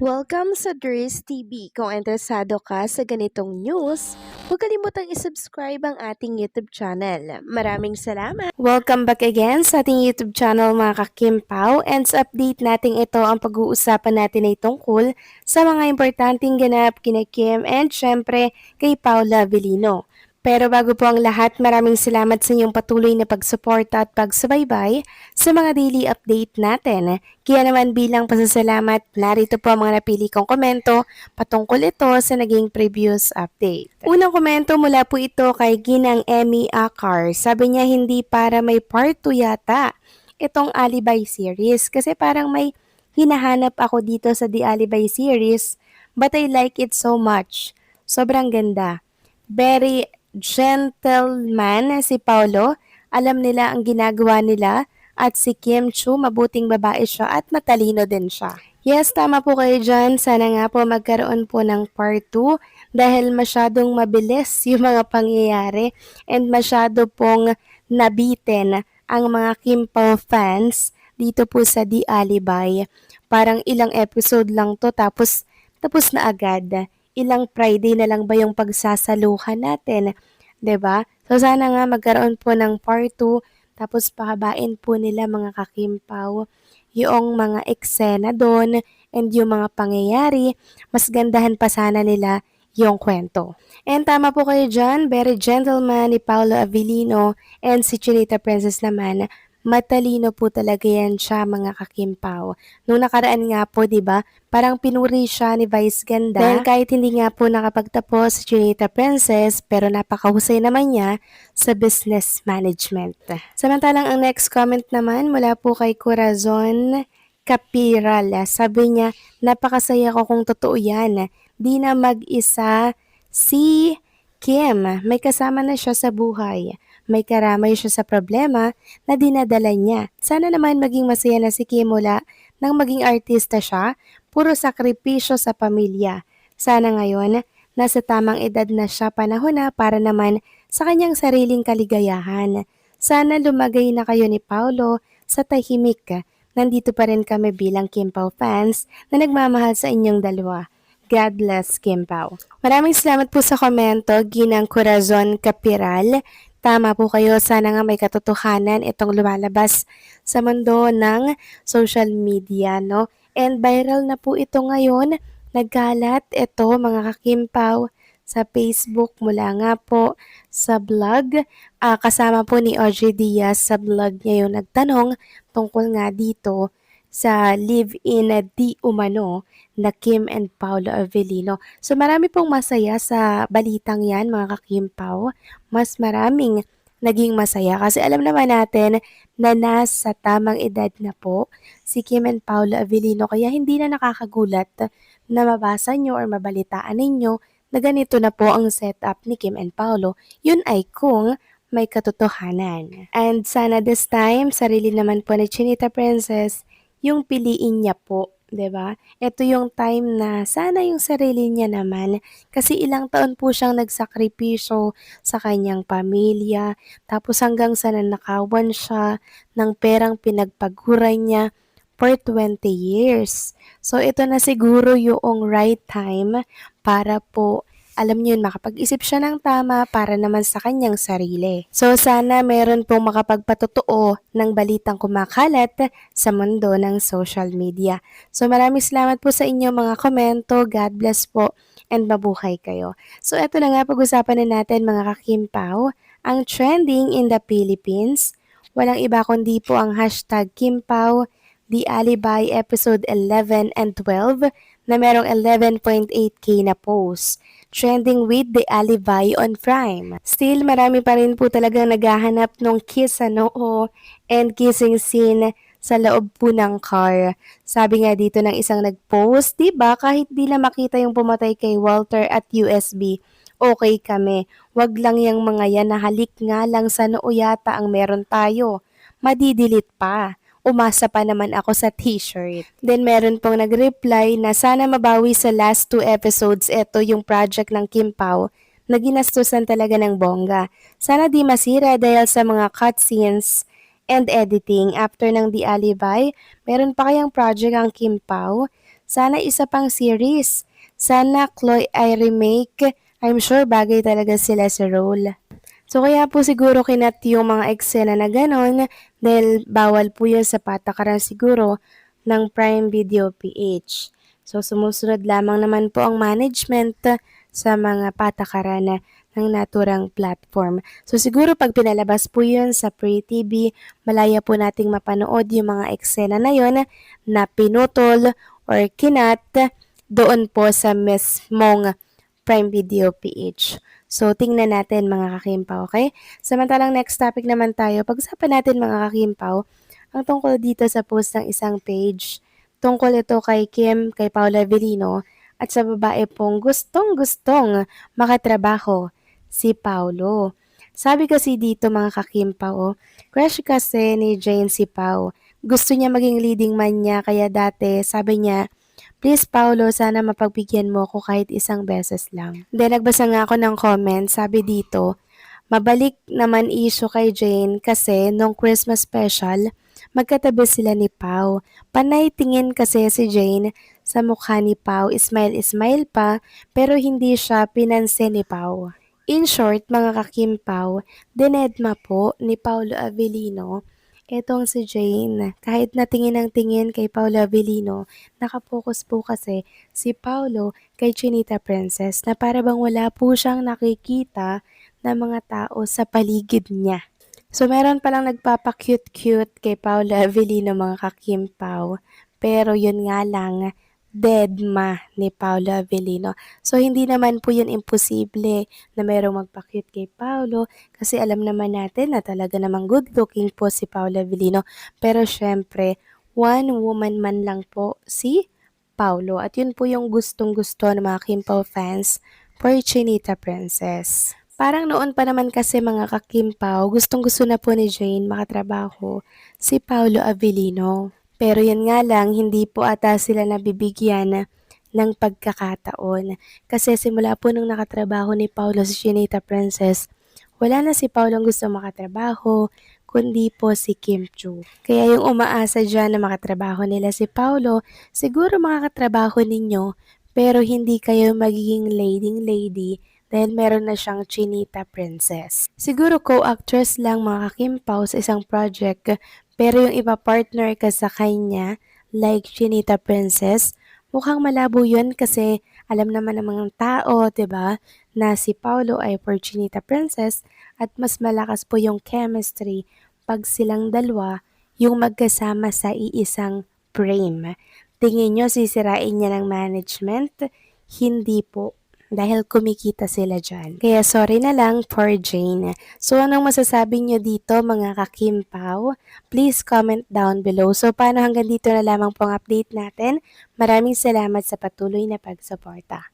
Welcome sa Dries TV. Kung interesado ka sa ganitong news, huwag kalimutang isubscribe ang ating YouTube channel. Maraming salamat! Welcome back again sa ating YouTube channel mga kakimpaw, and sa update natin ito ang pag-uusapan natin ay tungkol sa mga importanteng ganap kina Kim and syempre kay Paula Avellino. Pero bago po ang lahat, maraming salamat sa inyong patuloy na pagsuporta at pagsubaybay sa mga daily update natin. Kaya naman bilang pasasalamat, narito po ang mga napili kong komento patungkol ito sa naging previous update. Unang komento mula po ito kay Ginang Emmy Akar. Sabi niya hindi para may part 2 yata itong Alibay series kasi parang may hinahanap ako dito sa The Alibay series but I like it so much. Sobrang ganda. Very gentleman si Paulo, alam nila ang ginagawa nila, at si Kim Chu, mabuting babae siya at matalino din siya. Yes, tama po kayo dyan. Sana nga po magkaroon po ng part 2 dahil masyadong mabilis yung mga pangyayari and masyado pong nabitin ang mga Kim Pao fans dito po sa The Alibay. Parang ilang episode lang to tapos na agad. Ilang Friday na lang ba yung pagsasaluhan natin, 'di ba? So sana nga magkaroon po ng part 2 tapos pahabain po nila mga kakimpaw yung mga eksena doon and yung mga pangyayari, mas gandahan pa sana nila yung kwento. And tama po kayo dyan, very gentleman ni Paolo Avellino and si Chinita Princess naman, matalino po talaga yan siya mga kakimpaw. Nung nakaraan nga po, di ba, parang pinuri siya ni Vice Ganda dahil kahit hindi nga po nakapagtapos si Chinita Princess pero napakahusay naman niya sa business management. Samantalang ang next comment naman mula po kay Corazon Capiral. Sabi niya, napakasaya ko kung totoo yan. Di na mag-isa si Kim. May kasama na siya sa buhay. May karamay siya sa problema na dinadala niya. Sana naman maging masaya na si Kim mula nang maging artista siya, puro sakripisyo sa pamilya. Sana ngayon, nasa tamang edad na siya, panahon na para naman sa kanyang sariling kaligayahan. Sana lumagay na kayo ni Paulo sa tahimik. Nandito pa rin kami bilang Kim Pao fans na nagmamahal sa inyong dalawa. God bless Kim Pao. Maraming salamat po sa komento, Ginang Corazon Capiral. Tama po kayo, sana nga may katotohanan itong lumalabas sa mundo ng social media, no? And viral na po ito ngayon. Nagkalat ito mga kakimpaw sa Facebook mula nga po sa blog. Kasama po ni Audrey Diaz sa blog niya yung nagtanong tungkol nga dito sa live-in di umano na Kim and Paolo Avellino. So marami pong masaya sa balitang yan mga kakimpaw. Mas maraming naging masaya kasi alam naman natin na nasa tamang edad na po si Kim and Paolo Avellino kaya hindi na nakakagulat na mabasa nyo or mabalitaan ninyo na ganito na po ang setup ni Kim and Paolo. Yun ay kung may katotohanan. And sana this time, sarili naman po ni Chinita Princess yung piliin niya po, 'di ba? Ito yung time na sana yung sarili niya naman kasi ilang taon po siyang nagsakripisyo sa kanyang pamilya tapos hanggang sa nanakawan siya ng perang pinagpaguran niya for 20 years. So ito na siguro yung right time para po alam niyo yun, makapag-isip siya ng tama para naman sa kanyang sarili. So sana meron pong makapagpatotoo ng balitang kumakalat sa mundo ng social media. So maraming salamat po sa inyo mga komento. God bless po and mabuhay kayo. So eto na nga, pag-usapan na natin mga kakimpaw, ang trending in the Philippines. Walang iba kundi po ang hashtag Kimpaw, The Alibay episode 11 and 12 na merong 11.8k na posts. Trending with The Alibay on Prime. Still, marami pa rin po talagang naghahanap ng kiss sa noo and kissing scene sa loob po ng car. Sabi nga dito ng isang nag-post, diba kahit di na makita yung pumatay kay Walter at USB, okay kami. Wag lang yung mga yan na halik nga lang sa noo yata ang meron tayo. Madidilit pa. Umasa pa naman ako sa t-shirt. Then meron pong nag-reply na sana mabawi sa last 2 episodes. Ito yung project ng Kim Pao na ginastusan talaga ng bongga. Sana di masira dahil sa mga cutscenes and editing. After ng The Alibay, meron pa kayang project ang Kim Pao Sana isa pang series. Sana Chloe ay remake. I'm sure bagay talaga sila sa role. So kaya po siguro kinat yung mga eksena na ganon dahil bawal po yun sa patakaran siguro ng Prime Video PH. So sumusunod lamang naman po ang management sa mga patakaran ng naturang platform. So siguro pag pinalabas po yun sa Free TV, malaya po nating mapanood yung mga eksena na yun na pinutol or kinat doon po sa mismong Prime Video PH. So, tingnan natin mga kakimpaw, okay? Samantalang next topic naman tayo, pag-usapan natin mga kakimpaw, ang tungkol dito sa post ng isang page. Tungkol ito kay Kim, kay Paula Avellino, at sa babae pong gustong-gustong makatrabaho, si Paulo. Sabi kasi dito mga kakimpaw, crush kasi ni Jane si Pau. Gusto niya maging leading man niya, kaya dati sabi niya, please, Paulo, sana mapagbigyan mo ako kahit isang beses lang. Then, nagbasa nga ako ng comment, sabi dito, mabalik naman issue kay Jane kasi nung Christmas special, magkatabi sila ni Pau. Panay tingin kasi si Jane sa mukha ni Pau, smile-smile pa, pero hindi siya pinansin ni Pau. In short, mga kakimpaw, dinedma po ni Paulo Avellino etong si Jane. Kahit natingin ang tingin kay Paulo Avellino, nakapokus po kasi si Paulo kay Chinita Princess na para bang wala po siyang nakikita na mga tao sa paligid niya. So meron palang nagpapa-cute-cute kay Paulo Avellino mga kakimpaw, pero yun nga lang, deadma ni Paulo Avellino. So hindi naman po yun imposible na merong magpa-cute kay Paulo kasi alam naman natin na talaga namang good looking po si Paulo Avellino. Pero syempre, one woman man lang po si Paulo. At yun po yung gustong-gusto ng mga Kimpaw fans for Chinita Princess. Parang noon pa naman kasi mga kakimpaw, gustong-gusto na po ni Jane makatrabaho si Paulo Avellino. Pero yan nga lang, hindi po ata sila nabibigyan ng pagkakataon. Kasi simula po nung nakatrabaho ni Paulo sa Chinita Princess, wala na si Paulo ang gusto makatrabaho, kundi po si Kim Chu. Kaya yung umaasa dyan na makatrabaho nila si Paulo, siguro makakatrabaho ninyo, pero hindi kayo magiging lady dahil meron na siyang Chinita Princess. Siguro co-actress lang mga kakimpaw sa isang project, pero yung iba partner ka sa kanya, like Chinita Princess, mukhang malabo yun kasi alam naman ng mga tao, 'di ba, na si Paulo ay for Chinita Princess at mas malakas po yung chemistry pag silang dalawa yung magkasama sa iisang frame. Tingin nyo sisirain niya ng management? Hindi po dahil kumikita sila dyan. Kaya sorry na lang for Jane. So anong masasabi nyo dito mga kakimpaw? Please comment down below. So paano hanggang dito na lamang pong update natin? Maraming salamat sa patuloy na pagsuporta.